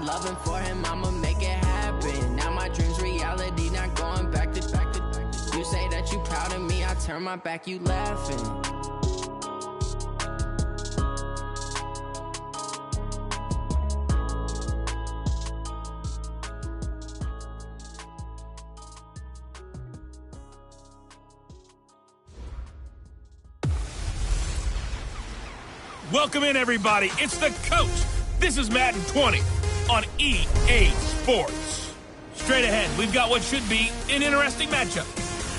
loving for him, I'ma make it happen. Now my dream's reality, not going back to. You say that you proud of me, I turn my back, you laughing. Welcome in, everybody. It's the coach. This is Madden 20 on EA Sports. Straight ahead, we've got what should be an interesting matchup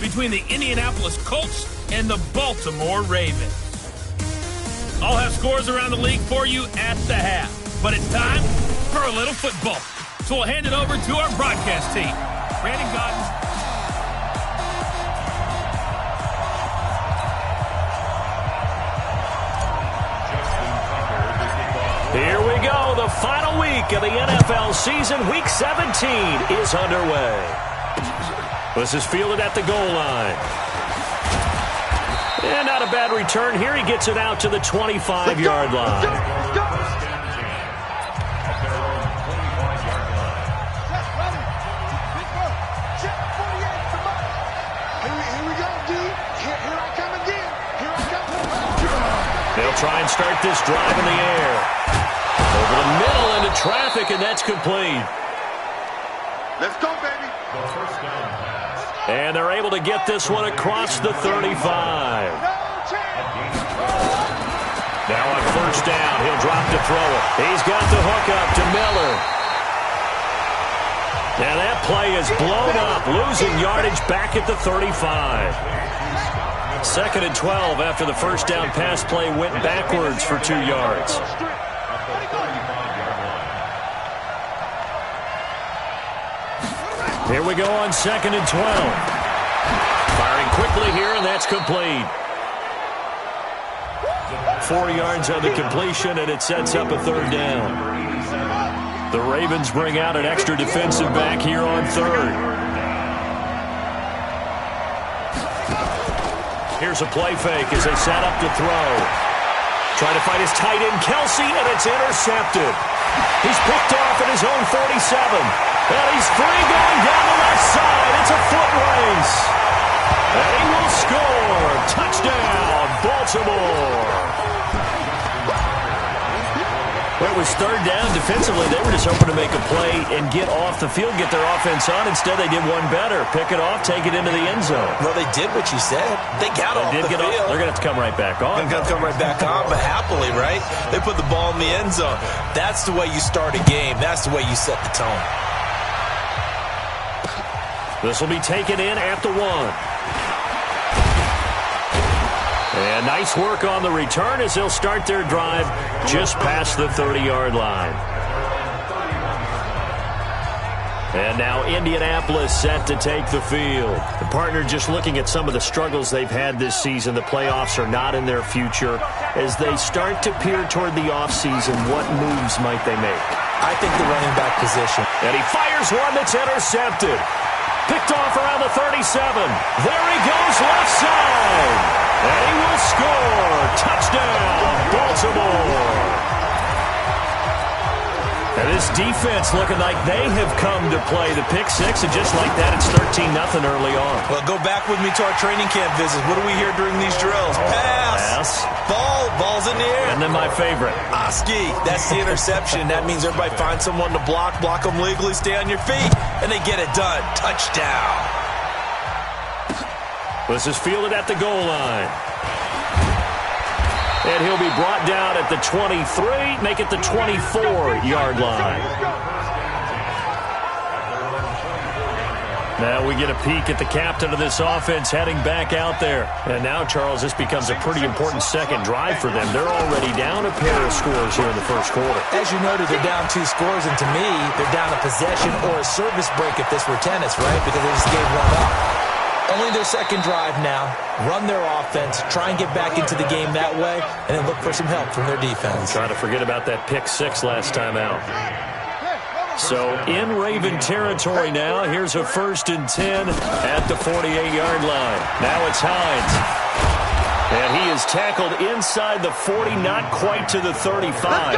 between the Indianapolis Colts and the Baltimore Ravens. I'll have scores around the league for you at the half, but it's time for a little football. So we'll hand it over to our broadcast team. Brandon Godden. Here we go. The final week of the NFL season. Week 17 is underway. This is fielded at the goal line. And not a bad return here. He gets it out to the 25-yard line. They'll try and start this drive in the air. Over the middle into traffic, and that's complete. Let's go, baby. And they're able to get this one across the 35. Now on first down, he'll drop to throw it. He's got the hook up to Miller. Now that play is blown up, losing yardage back at the 35. Second and 12 after the first down pass play went backwards for 2 yards. Here we go on second and 12. Firing quickly here, and that's complete. 4 yards on the completion, and it sets up a third down. The Ravens bring out an extra defensive back here on third. Here's a play fake as they set up to throw. Trying to find his tight end, Kelsey, and it's intercepted. He's picked off at his own 47. And he's free going down the left side. It's a foot race. And he will score. Touchdown, Baltimore. Well, it was third down. Defensively, they were just hoping to make a play and get off the field, get their offense on. Instead, they did one better. Pick it off, take it into the end zone. Well, they did what you said. They got off the field. They're going to have to come right back on. They're going to come right back on, but happily, right? They put the ball in the end zone. That's the way you start a game. That's the way you set the tone. This will be taken in at the 1. And nice work on the return as they'll start their drive just past the 30-yard line. And now Indianapolis set to take the field. The partner just looking at some of the struggles they've had this season. The playoffs are not in their future. As they start to peer toward the offseason, what moves might they make? I think the running back position. And he fires one that's intercepted. Picked off around the 37. There he goes, left side. And he will score. Touchdown, Baltimore. And this defense looking like they have come to play the pick six, and just like that, it's 13-0 early on. Well, go back with me to our training camp visits. What do we hear during these drills? Pass. Ball's in the air. And then my favorite. Oski. That's the interception. That means everybody finds someone to block them legally, stay on your feet, and they get it done. Touchdown. This is fielded at the goal line. And he'll be brought down at the 23, make it the 24-yard line. Now we get a peek at the captain of this offense heading back out there. And now, Charles, this becomes a pretty important second drive for them. They're already down a pair of scores here in the first quarter. As you noted, they're down 2 scores, and to me, they're down a possession or a service break if this were tennis, right? Because they just gave one up. Only their second drive now. Run their offense, try and get back into the game that way, and then look for some help from their defense. Trying to forget about that pick six last time out. So in Raven territory now, here's a 1st and 10 at the 48-yard line. Now it's Hines. And he is tackled inside the 40, not quite to the 35.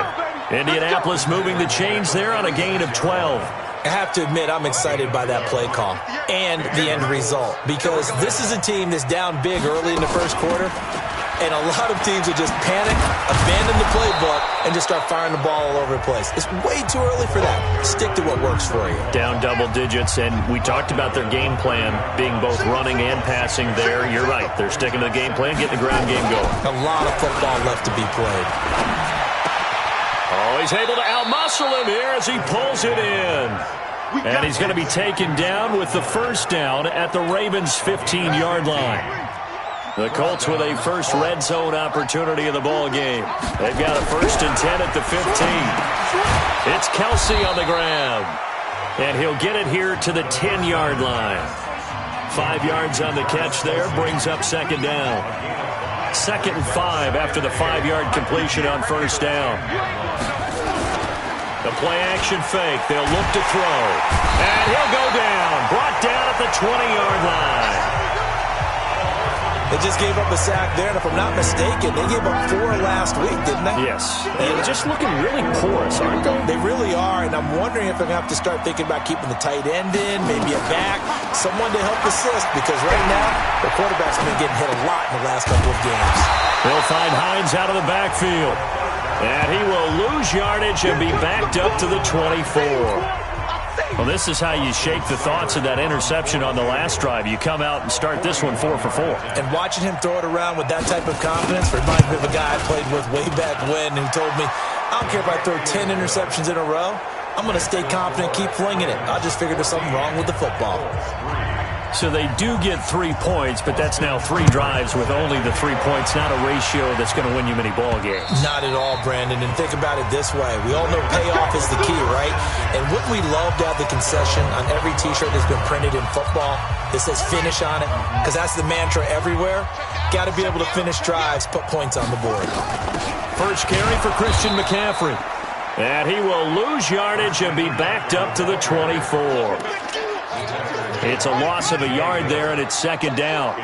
Indianapolis moving the chains there on a gain of 12. I have to admit, I'm excited by that play call and the end result because this is a team that's down big early in the first quarter, and a lot of teams will just panic, abandon the playbook, and just start firing the ball all over the place. It's way too early for that. Stick to what works for you. Down double digits, and we talked about their game plan being both running and passing there. You're right. They're sticking to the game plan, getting the ground game going. A lot of football left to be played. Oh, he's able to outmuscle him here as he pulls it in. And he's going to be taken down with the first down at the Ravens' 15-yard line. The Colts with a first red zone opportunity in the ball game. They've got a 1st and 10 at the 15. It's Kelsey on the ground. And he'll get it here to the 10-yard line. 5 yards on the catch there, brings up second down. 2nd and 5 after the 5-yard completion on first down. The play-action fake. They'll look to throw. And he'll go down. Brought down at the 20-yard line. They just gave up a sack there, and if I'm not mistaken, they gave up 4 last week, didn't they? Yes. They're just looking really porous, aren't they? They really are, and I'm wondering if they're going to have to start thinking about keeping the tight end in, maybe a back, someone to help assist, because right now, the quarterback's been getting hit a lot in the last couple of games. They'll find Hines out of the backfield. And he will lose yardage and be backed up to the 24. Well, this is how you shake the thoughts of that interception on the last drive. You come out and start this one 4 for 4. And watching him throw it around with that type of confidence reminds me of a guy I played with way back when who told me, I don't care if I throw 10 interceptions in a row. I'm going to stay confident, keep flinging it. I just figured there's something wrong with the football. So they do get 3 points, but that's now 3 drives with only the 3 points, not a ratio that's going to win you many ball games. Not at all, Brandon. And think about it this way. We all know payoff is the key, right? And wouldn't we love to have the concession on every T-shirt that's been printed in football that says finish on it? Because that's the mantra everywhere. Got to be able to finish drives, put points on the board. First carry for Christian McCaffrey. And he will lose yardage and be backed up to the 24. It's a loss of a yard there, and it's second down.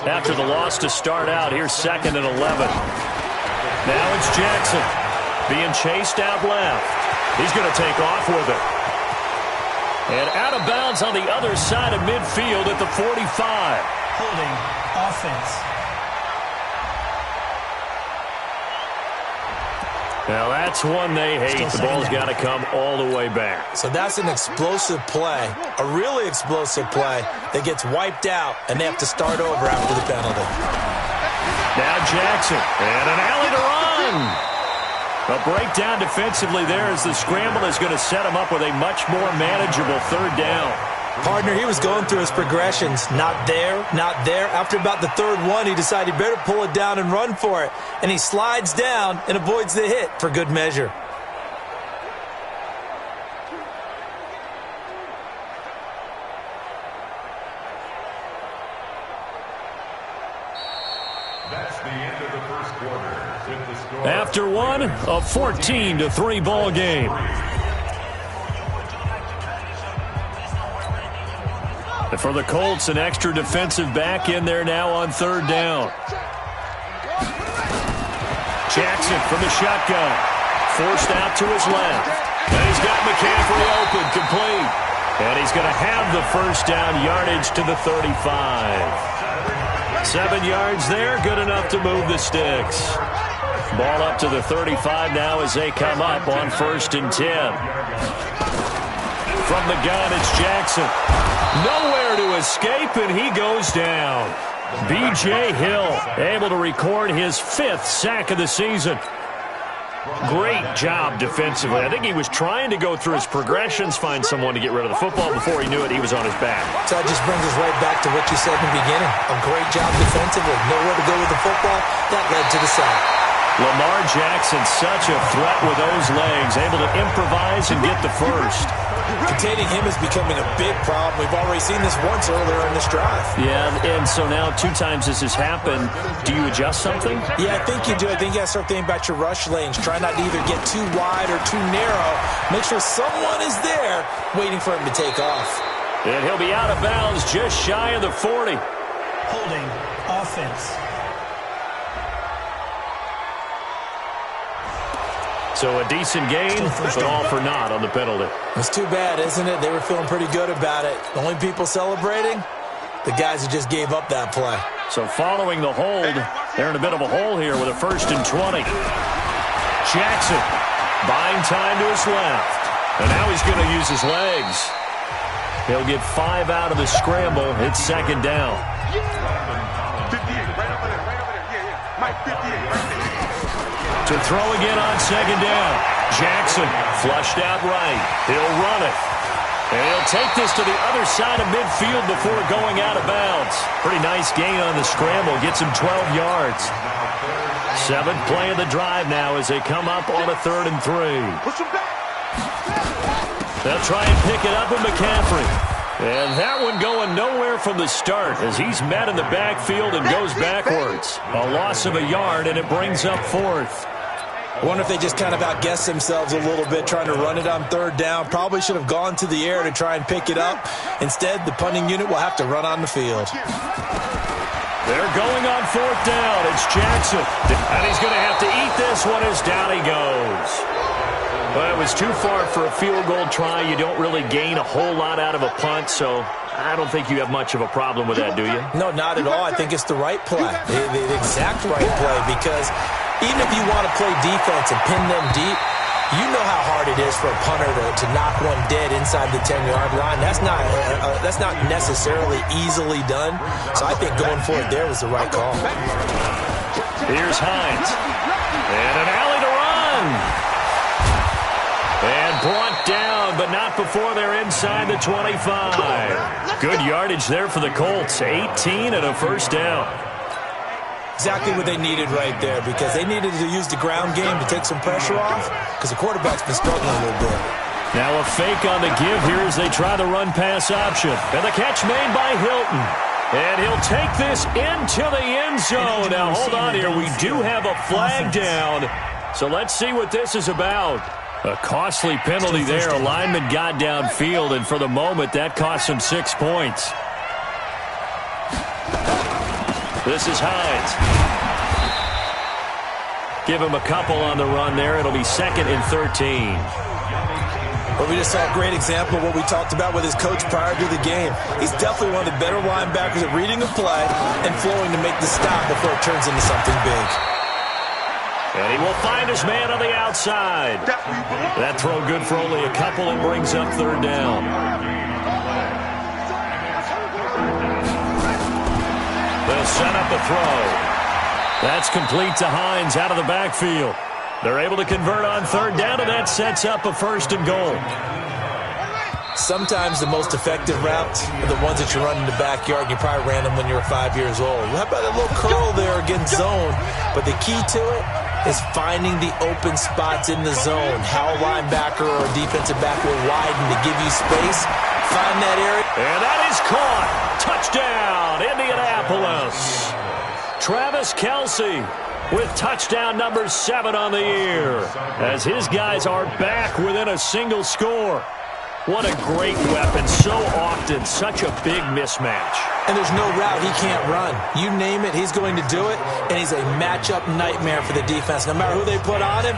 After the loss to start out, here's 2nd and 11. Now it's Jackson being chased out left. He's going to take off with it. And out of bounds on the other side of midfield at the 45. Holding offense. Now that's one they hate. The ball's got to come all the way back. So that's an explosive play, a really explosive play that gets wiped out, and they have to start over after the penalty. Now Jackson, and an alley to run. A breakdown defensively there as the scramble is going to set him up with a much more manageable 3rd down. Partner, he was going through his progressions. Not there, not there. After about the 3rd one, he decided he better pull it down and run for it. And he slides down and avoids the hit for good measure. That's the end of the first quarter. With the score After one, a 14-3 ball game. And for the Colts, an extra defensive back in there now on 3rd down. Jackson from the shotgun. Forced out to his left. And he's got McCaffrey open, complete. And he's going to have the first down yardage to the 35. 7 yards there, good enough to move the sticks. Ball up to the 35 now as they come up on 1st and 10. From the gun, it's Jackson. Nowhere to escape, and he goes down. B.J. Hill able to record his 5th sack of the season. Great job defensively. I think he was trying to go through his progressions, find someone to get rid of the football. Before he knew it, he was on his back. So that just brings us right back to what you said in the beginning. A great job defensively. Nowhere to go with the football. That led to the sack. Lamar Jackson, such a threat with those legs, able to improvise and get the first. Containing him is becoming a big problem. We've already seen this once earlier in this drive. Yeah, and so now 2 times this has happened. Do you adjust something? Yeah, I think you do. I think you got to start thinking about your rush lanes. Try not to either get too wide or too narrow. Make sure someone is there waiting for him to take off. And he'll be out of bounds just shy of the 40. Holding offense. So a decent game, but all for naught on the penalty. It's too bad, isn't it? They were feeling pretty good about it. The only people celebrating, the guys who just gave up that play. So following the hold, they're in a bit of a hole here with a 1st and 20. Jackson buying time to his left. And now he's going to use his legs. He'll get 5 out of the scramble. It's 2nd down. 58, right over there, right over there. Yeah. Mike, 58, right there. To throw again on 2nd down. Jackson flushed out right. He'll run it. And he'll take this to the other side of midfield before going out of bounds. Pretty nice gain on the scramble. Gets him 12 yards. 7th play of the drive now as they come up on a 3rd and 3. Push him back. They'll try and pick it up with McCaffrey. And that one going nowhere from the start as he's met in the backfield and goes backwards. A loss of a yard, and it brings up 4th. I wonder if they just kind of outguessed themselves a little bit trying to run it on 3rd down. Probably should have gone to the air to try and pick it up. Instead, the punting unit will have to run on the field. They're going on 4th down. It's Jackson. And he's going to have to eat this one as down he goes. Well, it was too far for a field goal try. You don't really gain a whole lot out of a punt, so I don't think you have much of a problem with that, do you? No, not at all. I think it's the right play, the exact right play, because even if you want to play defense and pin them deep, you know how hard it is for a punter to knock one dead inside the 10-yard line. That's not necessarily easily done, so I think going for it there was the right call. Here's Hines. And an alley to run. And brought down, but not before they're inside the 25. Good yardage there for the Colts. 18 and a 1st down. Exactly what they needed right there, because they needed to use the ground game to take some pressure off, because the quarterback's been struggling a little bit. Now a fake on the give here as they try the run-pass option. And the catch made by Hilton. And he'll take this into the end zone. Now hold on here. We do have a flag down. So let's see what this is about. A costly penalty there. A lineman got downfield, and for the moment, that cost him 6 points. This is Hines. Give him a couple on the run there. It'll be 2nd and 13. But we just saw a great example of what we talked about with his coach prior to the game. He's definitely one of the better linebackers at reading a play and flowing to make the stop before it turns into something big. And he will find his man on the outside. That throw good for only a couple and brings up 3rd down. They'll set up the throw. That's complete to Hines out of the backfield. They're able to convert on 3rd down, and that sets up a 1st and goal. Sometimes the most effective routes are the ones that you run in the backyard, and you probably ran them when you were 5 years old. How about a little curl there against zone? But the key to it is finding the open spots in the zone. How a linebacker or a defensive back will widen to give you space. Find that area. And that is caught. Touchdown, Indianapolis. Travis Kelce with touchdown number 7 on the year, as his guys are back within a single score. What a great weapon. So often, such a big mismatch. And there's no route he can't run. You name it, he's going to do it, and he's a matchup nightmare for the defense. No matter who they put on him,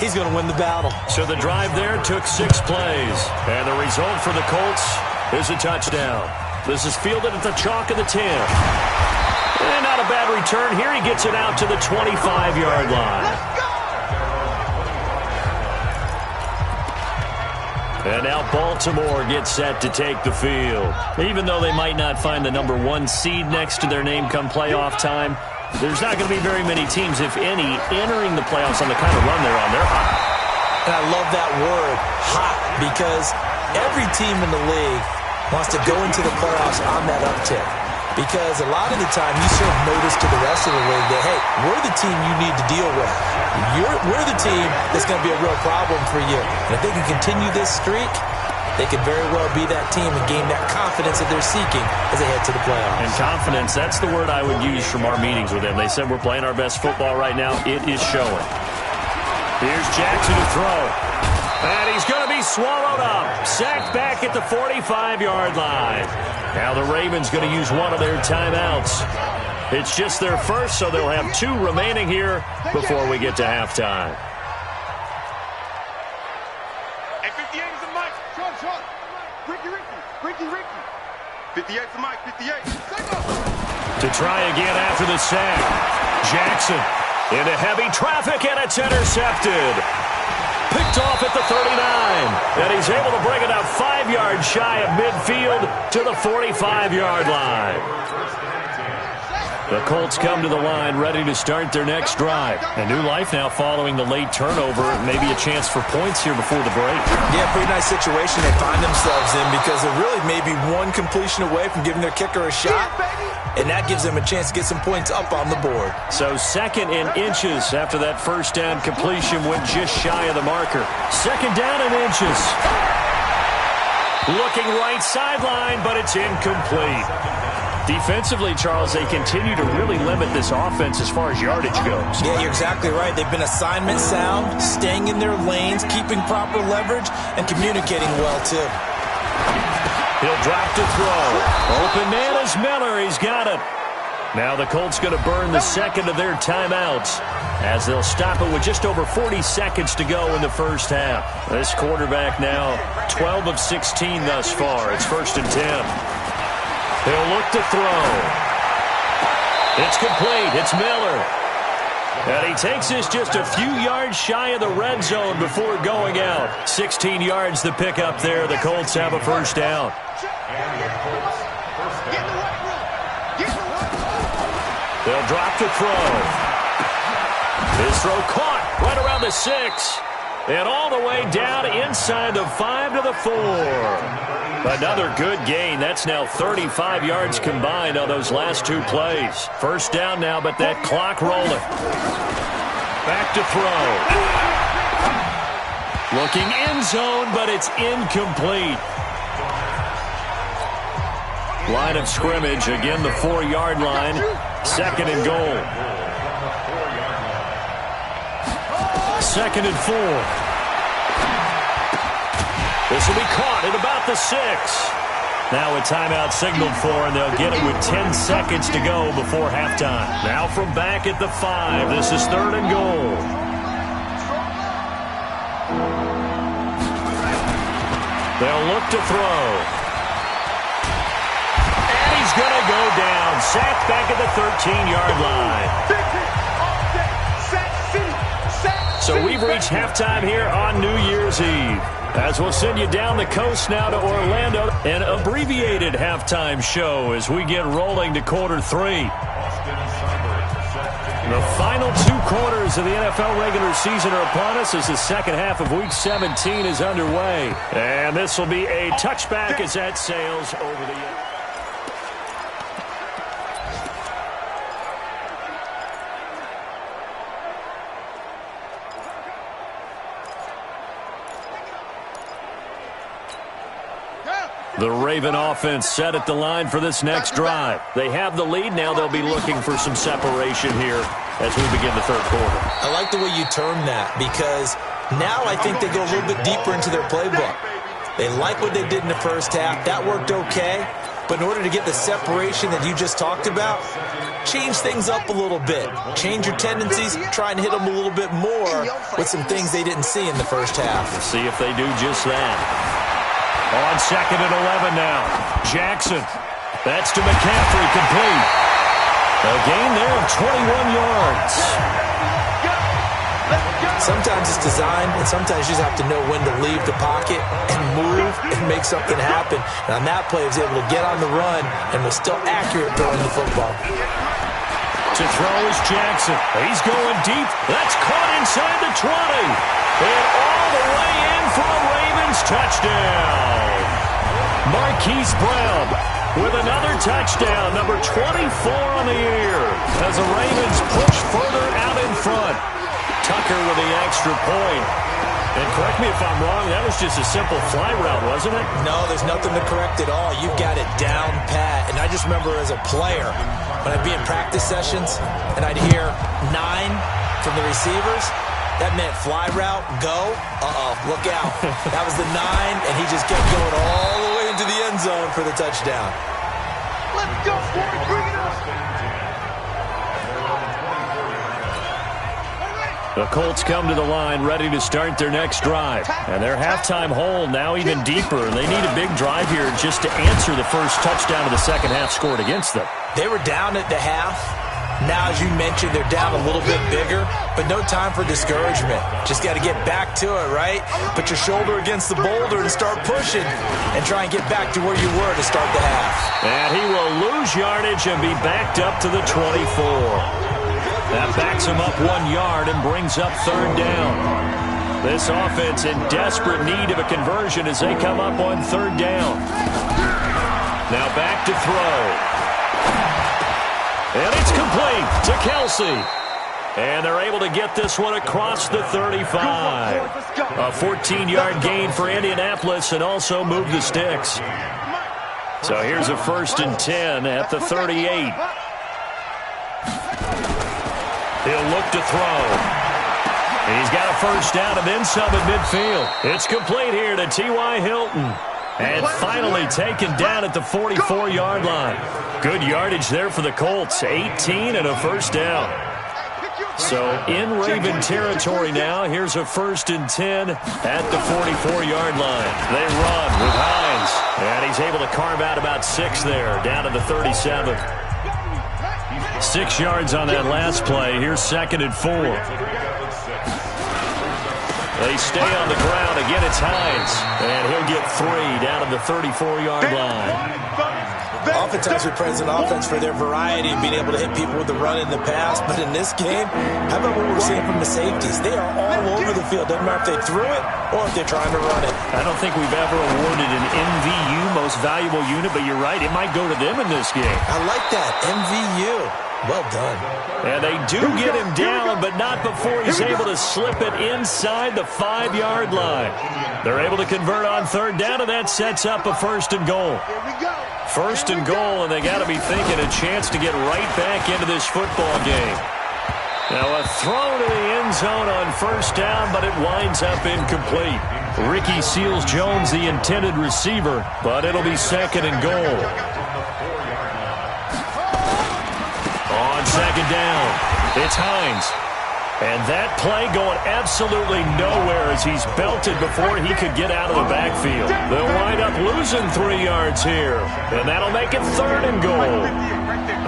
he's going to win the battle. So the drive there took 6 plays, and the result for the Colts is a touchdown. This is fielded at the chalk of the 10. And not a bad return here. He gets it out to the 25-yard line. And now Baltimore gets set to take the field. Even though they might not find the number 1 seed next to their name come playoff time, there's not going to be very many teams, if any, entering the playoffs on the kind of run they're on. They're hot. And I love that word, hot, because every team in the league wants to go into the playoffs on that uptick. Because a lot of the time you serve notice to the rest of the league that, hey, we're the team you need to deal with. We're the team that's going to be a real problem for you. And if they can continue this streak, they could very well be that team and gain that confidence that they're seeking as they head to the playoffs. And confidence, that's the word I would use from our meetings with them. They said we're playing our best football right now. It is showing. Here's Jackson to throw. And he's going to be swallowed up. Sacked back at the 45-yard line. Now the Ravens going to use one of their timeouts. It's just their first, so they'll have 2 remaining here before we get to halftime. Ricky. 58's the mic, 58. To try again after the sack. Jackson into heavy traffic, and it's intercepted. Picked off at the 39. And he's able to bring it up 5 yards shy of midfield to the 45-yard line. The Colts come to the line ready to start their next drive. A new life now following the late turnover. Maybe a chance for points here before the break. Yeah, pretty nice situation they find themselves in because they're really maybe one completion away from giving their kicker a shot. And that gives them a chance to get some points up on the board. So second in inches after that first down completion went just shy of the marker. Second down in inches. Looking right sideline, but it's incomplete. Defensively, Charles, they continue to really limit this offense as far as yardage goes. Yeah, you're exactly right. They've been assignment sound, staying in their lanes, keeping proper leverage, and communicating well, too. He'll drop to throw. Open man is Miller. He's got it. Now the Colts going to burn the second of their timeouts as they'll stop it with just over 40 seconds to go in the first half. This quarterback now 12 of 16 thus far. It's 1st and 10. He'll look to throw. It's complete. It's Miller. And he takes this just a few yards shy of the red zone before going out. 16 yards to pick up there. The Colts have a first down. They'll drop to throw. His throw caught right around the 6. And all the way down inside the 5 to the 4. Another good gain. That's now 35 yards combined on those last 2 plays. First down now, but that clock rolling. Back to throw. Looking end zone, but it's incomplete. Line of scrimmage, again the 4-yard line. Second and goal. Second and 4. This will be caught at about the 6. Now a timeout signaled for, and they'll get it with 10 seconds to go before halftime. Now from back at the 5. This is 3rd and goal. They'll look to throw. And he's going to go down. Sacked back at the 13-yard line. So we've reached halftime here on New Year's Eve. As we'll send you down the coast now to Orlando. An abbreviated halftime show as we get rolling to quarter 3. The final 2 quarters of the NFL regular season are upon us as the second half of Week 17 is underway. And this will be a touchback as that sails over the end. The Raven offense set at the line for this next drive. They have the lead. Now they'll be looking for some separation here as we begin the 3rd quarter. I like the way you term that because now I think they go a little bit deeper into their playbook. They like what they did in the first half. That worked okay. But in order to get the separation that you just talked about, change things up a little bit. Change your tendencies. Try and hit them a little bit more with some things they didn't see in the first half. We'll see if they do just that. On 2nd and 11 now. Jackson. That's to McCaffrey, complete. A gain there of 21 yards. Sometimes it's designed, and sometimes you just have to know when to leave the pocket and move and make something happen. And on that play, he was able to get on the run and was still accurate throwing the football. To throw is Jackson. He's going deep. That's caught inside the 20. And all the way in for a Ravens touchdown. Marquise Brown with another touchdown, number 24 on the year, as the Ravens push further out in front. Tucker with the extra point. And correct me if I'm wrong, that was just a simple fly route, wasn't it? No, there's nothing to correct at all. You've got it down pat. And I just remember as a player, when I'd be in practice sessions and I'd hear 9 from the receivers, that meant fly route, go, look out. That was the 9, and he just kept going all the way into the end zone for the touchdown. Let's go, boys, bring it up. The Colts come to the line ready to start their next drive. And their halftime hole now even deeper. They need a big drive here just to answer the first touchdown of the second half scored against them. They were down at the half. Now, as you mentioned, they're down a little bit bigger, but no time for discouragement. Just got to get back to it, right? Put your shoulder against the boulder and start pushing and try and get back to where you were to start the half. And he will lose yardage and be backed up to the 24. That backs him up 1 yard and brings up third down. This offense in desperate need of a conversion as they come up on third down. Now back to throw. And it's complete to Kelsey. And they're able to get this one across the 35. A 14-yard gain for Indianapolis and also move the sticks. So here's a 1st and 10 at the 38. He'll look to throw. He's got a first down and then some at midfield. It's complete here to T.Y. Hilton. And finally taken down at the 44-yard line. Good yardage there for the Colts. 18 and a first down. So in Raven territory now. Here's a 1st and 10 at the 44-yard line. They run with Hines. And he's able to carve out about 6 there, down to the 37. 6 yards on that last play. Here's 2nd and 4. They stay on the ground. Again, it's Hines. And he'll get 3 down to the 34-yard line. Oftentimes we praise an offense for their variety and being able to hit people with the run in the pass. But in this game, how about what we're seeing from the safeties? They are all over the field. Doesn't matter if they threw it or if they're trying to run it. I don't think we've ever awarded an MVU, most valuable unit, but you're right. It might go to them in this game. I like that. MVU. Well done. And they do get him down, but not before he's able to slip it inside the 5-yard line. They're able to convert on third down, and that sets up a 1st and goal. 1st and goal, and they got to be thinking a chance to get right back into this football game. Now a throw to the end zone on 1st down, but it winds up incomplete. Ricky Seals-Jones, the intended receiver, but it'll be 2nd and goal. On 2nd down, it's Hines. And that play going absolutely nowhere as he's belted before he could get out of the backfield. They'll wind up losing 3 yards here. And that'll make it 3rd and goal.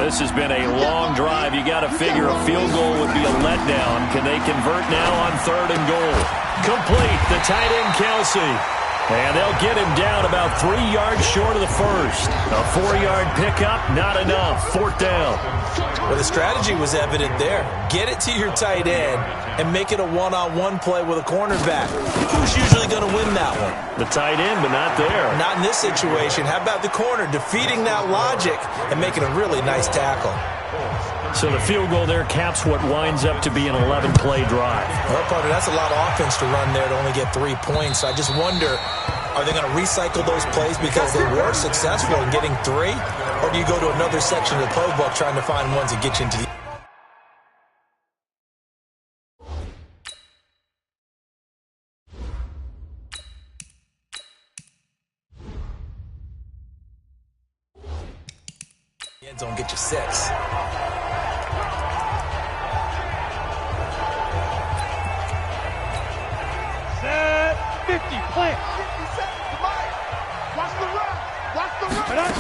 This has been a long drive. You got to figure a field goal would be a letdown. Can they convert now on 3rd and goal? Complete, the tight end Kelsey. And they'll get him down about 3 yards short of the first. A 4-yard pickup, not enough. 4th down. Well, the strategy was evident there. Get it to your tight end and make it a one-on-one play with a cornerback. Who's usually going to win that one? The tight end, but not there. Not in this situation. How about the corner defeating that logic and making a really nice tackle? So the field goal there caps what winds up to be an 11-play drive. Well, partner, that's a lot of offense to run there to only get 3 points. I just wonder, are they going to recycle those plays because they were successful in getting 3? Or do you go to another section of the playbook trying to find ones that get you into the... end zone, get you 6. Set 50, plant. 50 seconds, watch the run. Watch the run.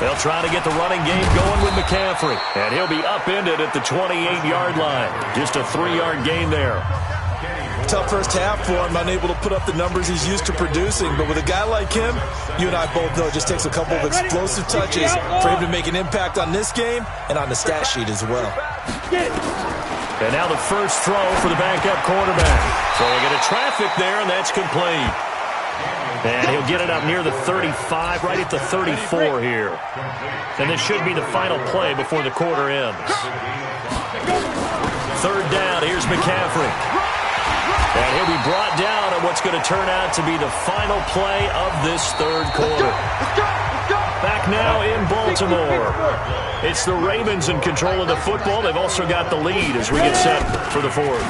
They'll try to get the running game going with McCaffrey. And he'll be upended at the 28-yard line. Just a 3-yard gain there. Tough first half for him, unable to put up the numbers he's used to producing. But with a guy like him, you and I both know it just takes a couple of explosive touches for him to make an impact on this game and on the stat sheet as well. And now the first throw for the backup quarterback. So they get a traffic there, and that's complete. And he'll get it up near the 35, right at the 34 here. And this should be the final play before the quarter ends. 3rd down, here's McCaffrey. And he'll be brought down on what's going to turn out to be the final play of this 3rd quarter. Back now in Baltimore. It's the Ravens in control of the football. They've also got the lead as we get set for the 4th.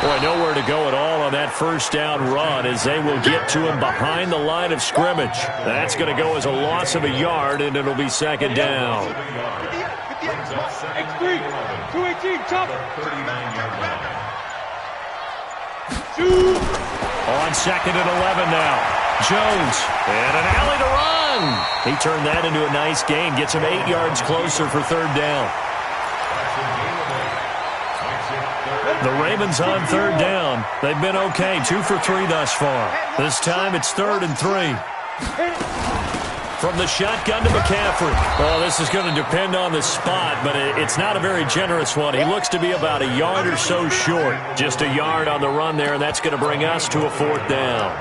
Boy, nowhere to go at all on that first down run as they will get to him behind the line of scrimmage. That's going to go as a loss of a yard, and it'll be 2nd down. X3, 218, chopper. 39-yard line. On 2nd and 11 now. Jones, and an alley to run. He turned that into a nice gain, gets him 8 yards closer for 3rd down. The Ravens on 3rd down. They've been okay, 2 for 3 thus far. This time it's 3rd and 3. From the shotgun to McCaffrey. Well, this is going to depend on the spot, but it's not a very generous one. He looks to be about a yard or so short. Just a yard on the run there, and that's going to bring us to a 4th down.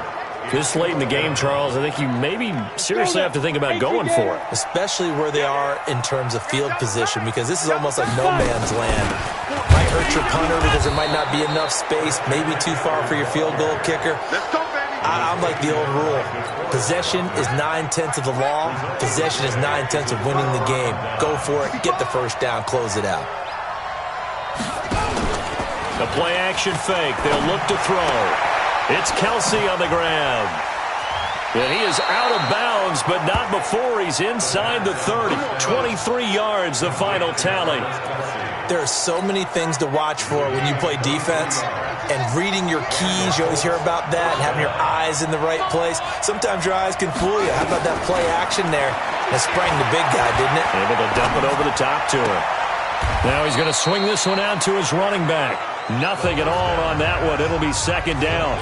This late in the game, Charles, I think you maybe seriously have to think about going for it. Especially where they are in terms of field position, because this is almost like no man's land. Might hurt your punter because there might not be enough space, maybe too far for your field goal kicker. I'm like the old rule. Possession is 9/10 of the law. Possession is 9/10 of winning the game. Go for it. Get the first down. Close it out. The play action fake. They'll look to throw. It's Kelsey on the ground. And he is out of bounds, but not before he's inside the 30. 23 yards, the final tally. There are so many things to watch for when you play defense. And reading your keys, you always hear about that, and having your eyes in the right place. Sometimes your eyes can fool you. How about that play action there? That sprang the big guy, didn't it? Able to dump it over the top to him. Now he's going to swing this one out to his running back. Nothing at all on that one. It'll be 2nd down.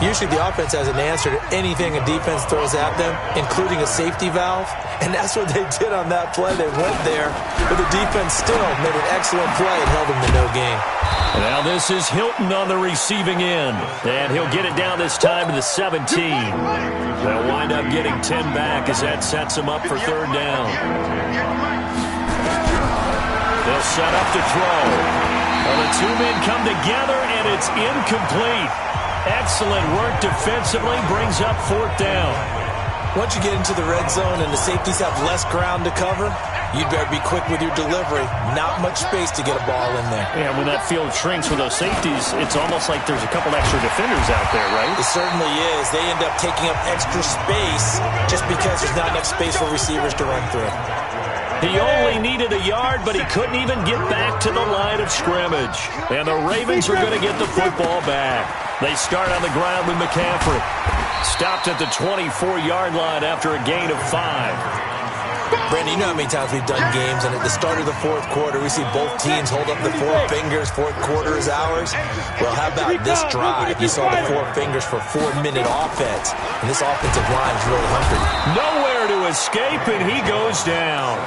Usually the offense has an answer to anything a defense throws at them, including a safety valve. And that's what they did on that play. They went there, but the defense still made an excellent play and held them to no gain. Now this is Hilton on the receiving end. And he'll get it down this time to the 17. They'll wind up getting 10 back as that sets them up for 3rd down. They'll set up to throw. Well, the 2 men come together, and it's incomplete. Excellent work defensively, brings up 4th down. Once you get into the red zone and the safeties have less ground to cover, you'd better be quick with your delivery. Not much space to get a ball in there. Yeah, when that field shrinks with those safeties, it's almost like there's a couple extra defenders out there, right? It certainly is. They end up taking up extra space just because there's not enough space for receivers to run through. He only needed a yard, but he couldn't even get back to the line of scrimmage. And the Ravens are going to get the football back. They start on the ground with McCaffrey. Stopped at the 24-yard line after a gain of 5. Brandon, you know how many times we've done games, and at the start of the 4th quarter, we see both teams hold up the 4 fingers, 4th quarter is ours. Well, how about this drive? You saw the 4 fingers for 4-minute offense, and this offensive line is really hungry. Nowhere to escape, and he goes down.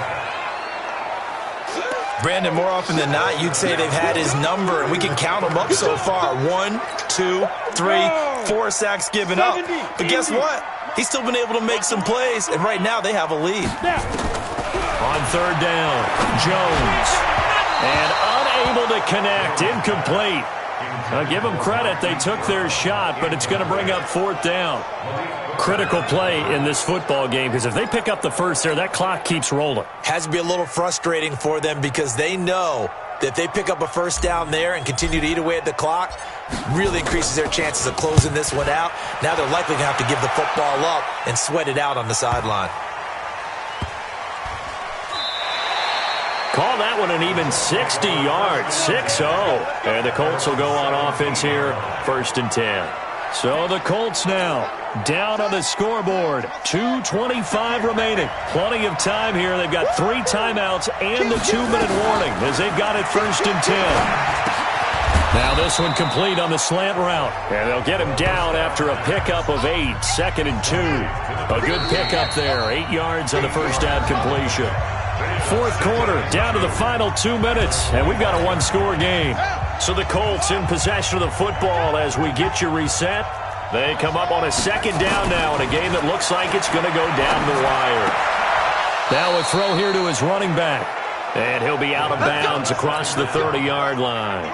Brandon, more often than not, you'd say they've had his number, and we can count them up so far. 1, 2, 3, 4 sacks given up. But guess what? He's still been able to make some plays, and right now they have a lead. On 3rd down, Jones. And unable to connect, incomplete. I'll give them credit. They took their shot, but it's going to bring up 4th down. Critical play in this football game, because if they pick up the first there, that clock keeps rolling. Has to be a little frustrating for them because they know that if they pick up a first down there and continue to eat away at the clock, really increases their chances of closing this one out. Now they're likely going to have to give the football up and sweat it out on the sideline. Call that one an even 60 yards, 6-0. And the Colts will go on offense here, 1st and 10. So the Colts now down on the scoreboard. 2:25 remaining. Plenty of time here. They've got 3 timeouts and the 2-minute warning as they've got it 1st and 10. Now this one complete on the slant route. And they'll get him down after a pickup of 8. 2nd and 2. A good pickup there. 8 yards on the first down completion. 4th quarter, down to the final 2 minutes, and we've got a 1-score game. So the Colts in possession of the football as we get you reset. They come up on a 2nd down now in a game that looks like it's going to go down the wire. Now a throw here to his running back, and he'll be out of bounds across the 30-yard line.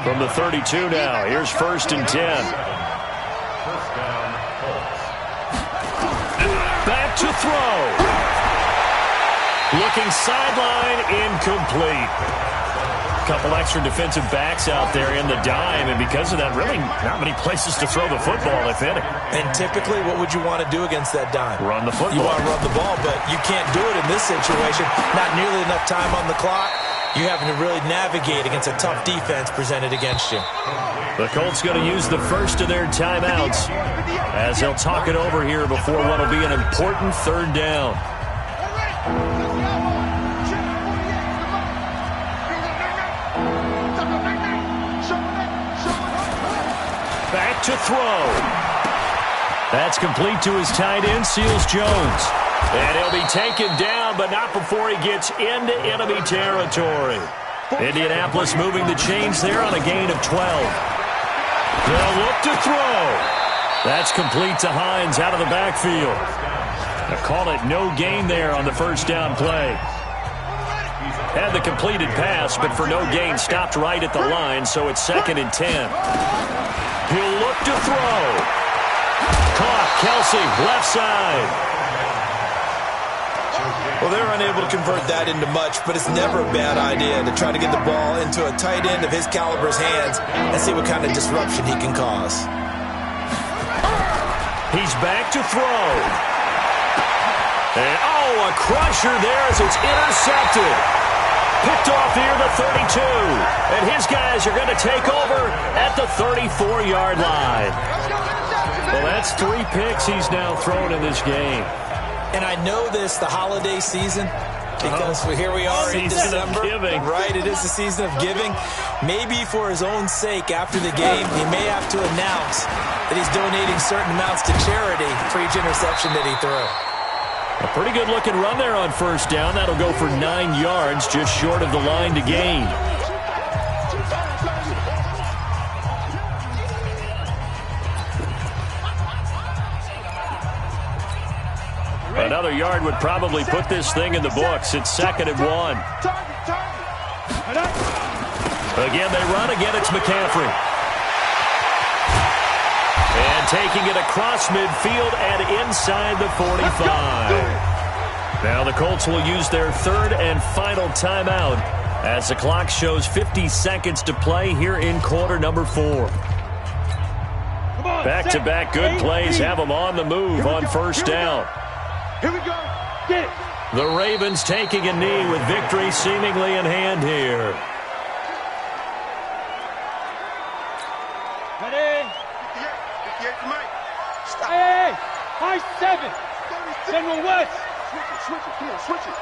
From the 32 now, here's 1st and 10. Back to throw. Looking sideline, incomplete. Couple extra defensive backs out there in the dime, and because of that, really not many places to throw the football, if any. And typically, what would you want to do against that dime? Run the football. You want to run the ball, but you can't do it in this situation. Not nearly enough time on the clock. you having to really navigate against a tough defense presented against you. The Colts going to use the first of their timeouts as they'll talk it over here before what will be an important third down. Back to throw. That's complete to his tight end, Seals Jones. And he'll be taken down, but not before he gets into enemy territory. Indianapolis moving the chains there on a gain of 12. They'll look to throw. That's complete to Hines out of the backfield. They call it no gain there on the first down play. Had the completed pass, but for no gain, stopped right at the line, so it's 2nd and 10. He'll look to throw. Caught, Kelsey, left side. Well, they're unable to convert that into much, but it's never a bad idea to try to get the ball into a tight end of his caliber's hands and see what kind of disruption he can cause. He's back to throw. And, oh, a crusher there as it's intercepted. Picked off near the 32. And his guys are going to take over at the 34-yard line. Well, that's 3 picks he's now thrown in this game. And I know this, the holiday season, because here we are in December. Right, it is the season of giving. Maybe for his own sake after the game, he may have to announce that he's donating certain amounts to charity for each interception that he threw. A pretty good-looking run there on first down. That'll go for 9 yards, just short of the line to gain. Another yard would probably put this thing in the books. It's 2nd and 1. Again, they run. Again, it's McCaffrey. And taking it across midfield and inside the 45. Now the Colts will use their 3rd and final timeout as the clock shows 50 seconds to play here in quarter number 4. Back-to-back good plays have them on the move on first down. Here we go. Get it. The Ravens taking a knee with victory seemingly in hand here. Ready? 58 Mike. Stop. Hey, high 7. General West. Switch it. Come on, switch it.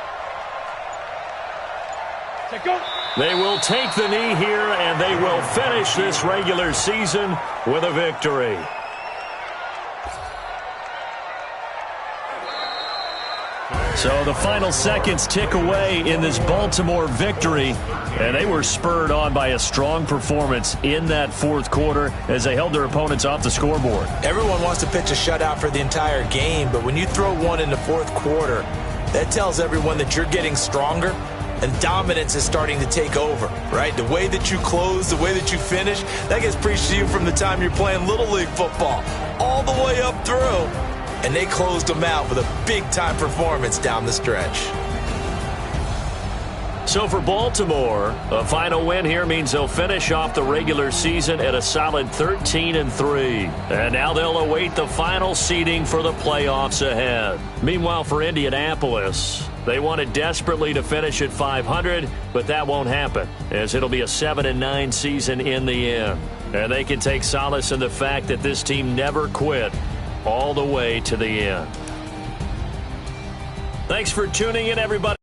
Take go. They will take the knee here, and they will finish this regular season with a victory. So the final seconds tick away in this Baltimore victory, and they were spurred on by a strong performance in that 4th quarter as they held their opponents off the scoreboard. Everyone wants to pitch a shutout for the entire game, but when you throw one in the 4th quarter, that tells everyone that you're getting stronger and dominance is starting to take over, right? The way that you close, the way that you finish, that gets preached to you from the time you're playing Little League football all the way up through. And they closed them out with a big-time performance down the stretch. So for Baltimore, a final win here means they'll finish off the regular season at a solid 13-3. And now they'll await the final seeding for the playoffs ahead. Meanwhile, for Indianapolis, they wanted desperately to finish at 500, but that won't happen, as it'll be a 7-9 season in the end. And they can take solace in the fact that this team never quit all the way to the end. Thanks for tuning in, everybody.